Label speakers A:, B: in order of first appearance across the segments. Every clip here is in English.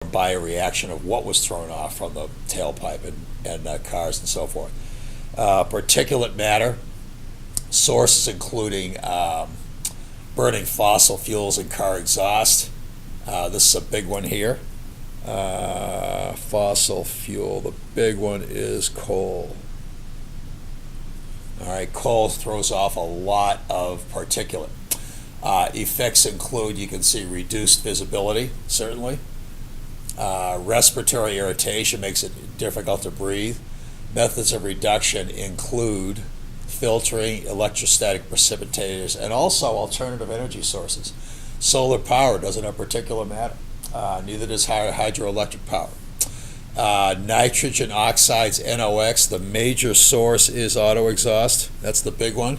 A: bioreaction of what was thrown off from the tailpipe and cars and so forth. Particulate matter, sources including burning fossil fuels in car exhaust. This is a big one here. Fossil fuel, the big one is coal. All right, coal throws off a lot of particulate. Effects include, you can see reduced visibility, certainly. Respiratory irritation makes it difficult to breathe. Methods of reduction include filtering, electrostatic precipitators, and also alternative energy sources. Solar power doesn't have particulate matter. Neither does hydroelectric power. Nitrogen oxides, NOx, the major source is auto exhaust. That's the big one.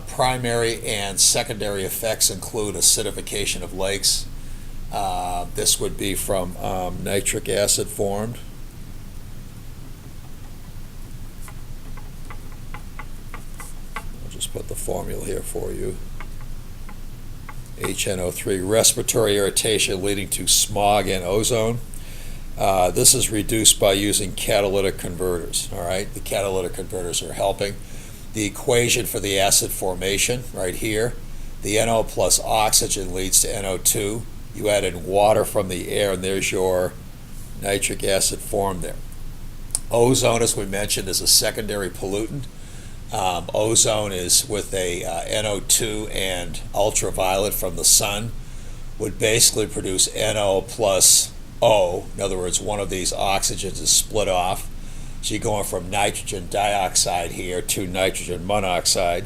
A: Primary and secondary effects include acidification of lakes. This would be from nitric acid formed. I'll just put the formula here for you. HNO3, respiratory irritation leading to smog and ozone. This is reduced by using catalytic converters. All right, the catalytic converters are helping. The equation for the acid formation right here, the NO plus oxygen leads to NO2. You add in water from the air, and there's your nitric acid formed there. Ozone, as we mentioned, is a secondary pollutant. Ozone is with a NO2 and ultraviolet from the sun, would basically produce NO plus O. In other words, one of these oxygens is split off. So you're going from nitrogen dioxide here to nitrogen monoxide.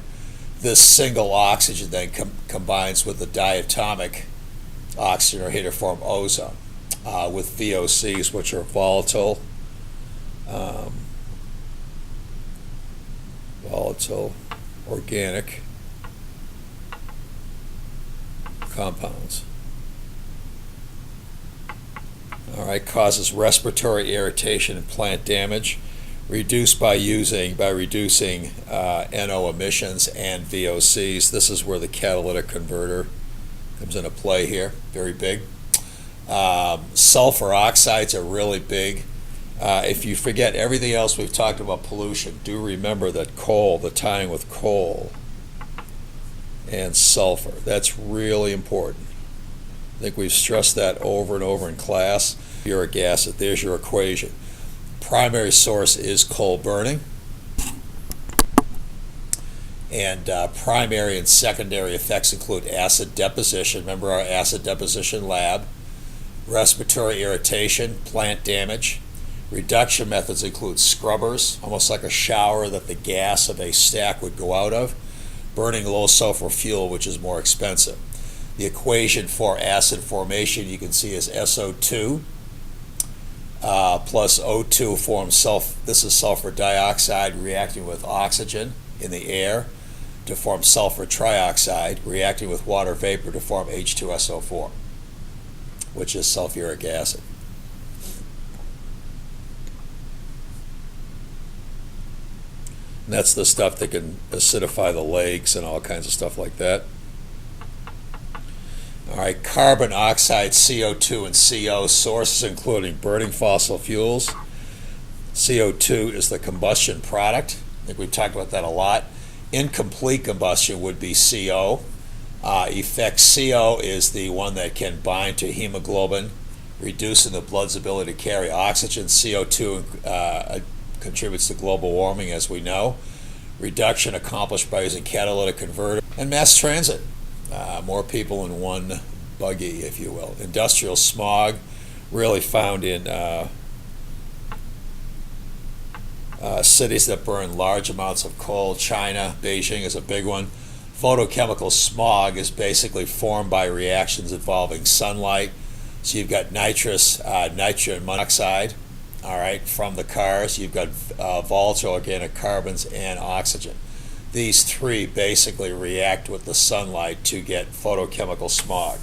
A: This single oxygen then combines with the diatomic oxygen or here to form ozone with VOCs, which are volatile organic compounds. All right, causes respiratory irritation and plant damage, reduced by reducing NO emissions and VOCs. This is where the catalytic converter comes into play here, very big. Sulfur oxides are really big. If you forget everything else we've talked about pollution, do remember that coal, the tying with coal and sulfur, that's really important. I think we've stressed that over and over in class. Uric acid, there's your equation. Primary source is coal burning. And primary and secondary effects include acid deposition. Remember our acid deposition lab. Respiratory irritation, plant damage. Reduction methods include scrubbers, almost like a shower that the gas of a stack would go out of. Burning low sulfur fuel, which is more expensive. The equation for acid formation you can see is SO2 plus O2 forms this is sulfur dioxide reacting with oxygen in the air to form sulfur trioxide, reacting with water vapor to form H2SO4, which is sulfuric acid. And that's the stuff that can acidify the lakes and all kinds of stuff like that. All right, carbon oxide, CO2, and CO sources including burning fossil fuels. CO2 is the combustion product. I think we've talked about that a lot. Incomplete combustion would be CO. Effect CO is the one that can bind to hemoglobin, reducing the blood's ability to carry oxygen. CO2 contributes to global warming, as we know. Reduction accomplished by using catalytic converter. And mass transit. More people in one buggy, if you will. Industrial smog, really found in cities that burn large amounts of coal. China, Beijing is a big one. Photochemical smog is basically formed by reactions involving sunlight. So you've got nitrogen monoxide, all right, from the cars. You've got volatile organic carbons and oxygen. These three basically react with the sunlight to get photochemical smog,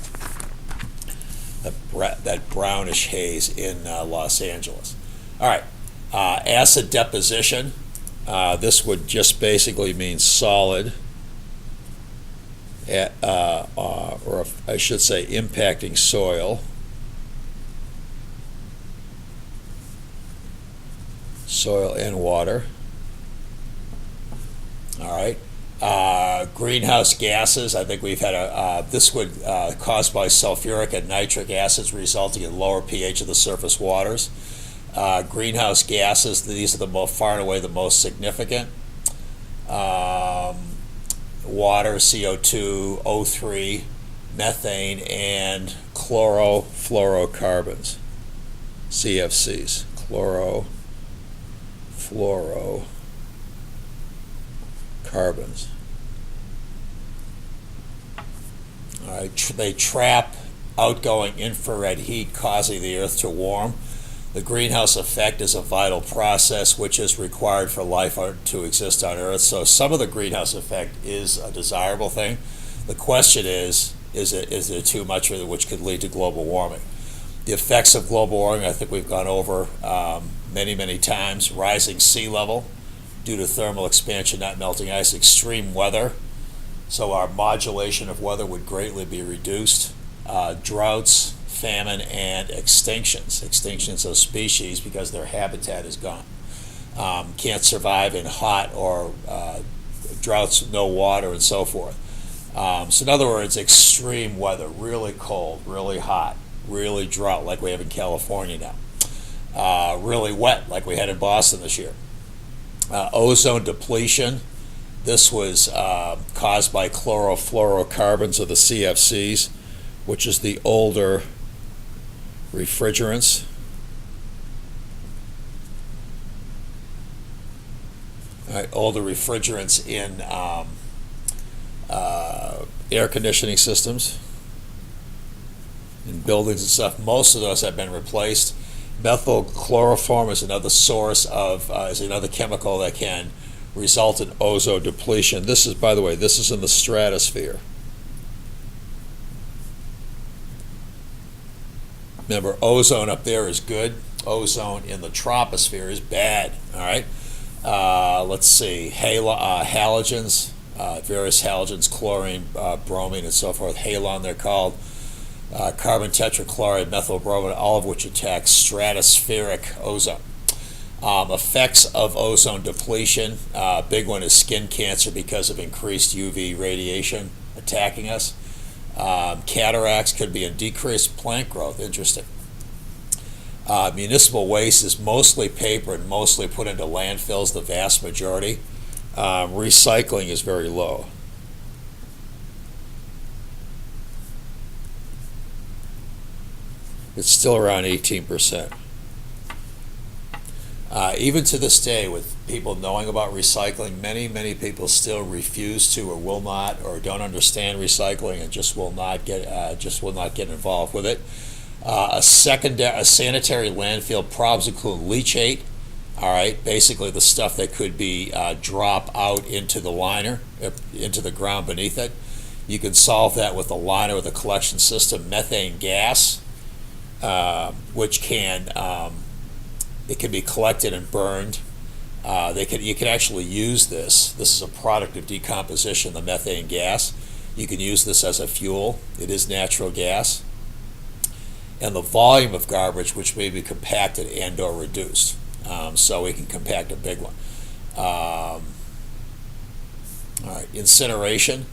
A: that brownish haze in Los Angeles. All right, acid deposition. This would just basically mean solid, or I should say impacting soil. soil and water. All right. Greenhouse gases, I think we've had this would caused by sulfuric and nitric acids resulting in lower pH of the surface waters. Greenhouse gases, these are far and away the most significant. Water, CO2, O3, methane, and chlorofluorocarbons, CFCs, chlorofluorocarbons. All right, they trap outgoing infrared heat, causing the Earth to warm. The greenhouse effect is a vital process which is required for life to exist on Earth. So some of the greenhouse effect is a desirable thing. The question is it too much, which could lead to global warming? The effects of global warming, I think we've gone over many, many times. Rising sea level due to thermal expansion, not melting ice. Extreme weather, so our modulation of weather would greatly be reduced. Droughts, famine, and extinctions of species because their habitat is gone. Can't survive in hot or droughts, no water, and so forth. So in other words, extreme weather, really cold, really hot, really drought like we have in California now, really wet like we had in Boston this year. Ozone depletion, this was caused by chlorofluorocarbons, of the CFCs, which is the older refrigerants. All right, older refrigerants in air conditioning systems, in buildings and stuff. Most of those have been replaced. Methyl chloroform is another source of is another chemical that can result in ozone depletion. This is, by the way, this is in the stratosphere. Remember, ozone up there is good. Ozone in the troposphere is bad. All right. Let's see. Halogens, various halogens, chlorine, bromine, and so forth. Halon, they're called. Carbon tetrachloride, methyl bromide, all of which attack stratospheric ozone. Effects of ozone depletion. Big one is skin cancer because of increased UV radiation attacking us. Cataracts could be a decreased plant growth. Interesting. Municipal waste is mostly paper and mostly put into landfills, the vast majority. Recycling is very low. It's still around 18%. Even to this day, with people knowing about recycling, many people still refuse to, or will not, or don't understand recycling, and just will not get involved with it. A sanitary landfill problems include leachate. All right, basically the stuff that could be drop out into the liner, into the ground beneath it. You can solve that with a liner with a collection system. Methane gas, which can it can be collected and burned. You can actually use this. This is a product of decomposition, the methane gas. You can use this as a fuel. It is natural gas. And the volume of garbage, which may be compacted and or reduced. So we can compact a big one. All right, incineration.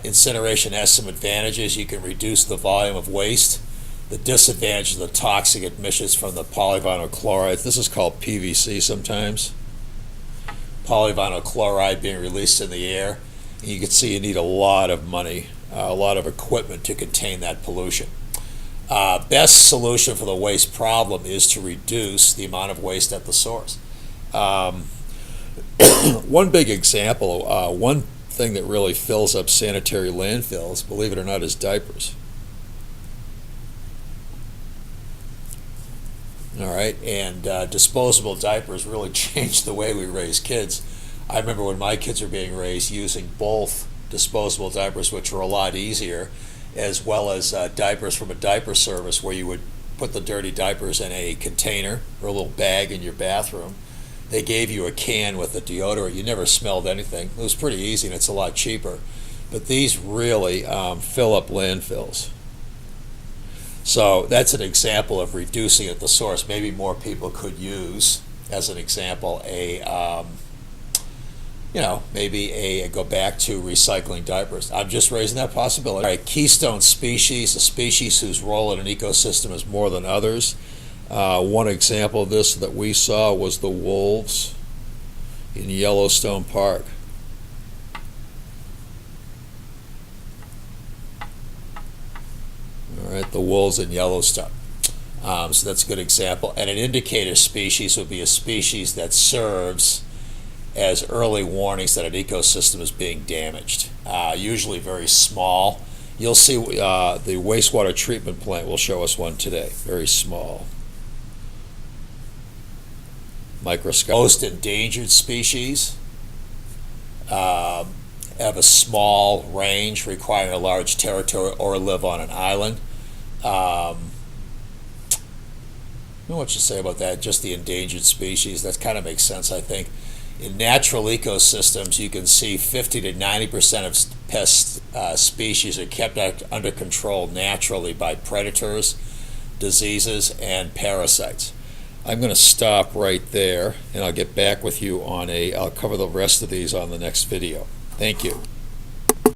A: Incineration has some advantages. You can reduce the volume of waste. The disadvantage of the toxic emissions from the polyvinyl chloride. This is called PVC sometimes. Polyvinyl chloride being released in the air. And you can see you need a lot of money, a lot of equipment to contain that pollution. Best solution for the waste problem is to reduce the amount of waste at the source. One big example, one thing that really fills up sanitary landfills, believe it or not, is diapers. All right, and disposable diapers really changed the way we raise kids. I remember when my kids were being raised using both disposable diapers, which were a lot easier, as well as diapers from a diaper service where you would put the dirty diapers in a container or a little bag in your bathroom. They gave you a can with a deodorant. You never smelled anything. It was pretty easy and it's a lot cheaper. But these really fill up landfills. So that's an example of reducing at the source. Maybe more people could use as an example, maybe go back to recycling diapers. I'm just raising that possibility. All right, keystone species, a species whose role in an ecosystem is more than others. One example of this that we saw was the wolves in Yellowstone Park. All right, the wolves in Yellowstone. So that's a good example. And an indicator species would be a species that serves as early warnings that an ecosystem is being damaged. Usually very small. You'll see the wastewater treatment plant will show us one today. Very small. Microscopic. Most endangered species have a small range, requiring a large territory, or live on an island. I don't know what you say about that, just the endangered species. That kind of makes sense, I think. In natural ecosystems, you can see 50 to 90% of pest species are kept under control naturally by predators, diseases, and parasites. I'm going to stop right there, and I'll get back with you I'll cover the rest of these on the next video. Thank you.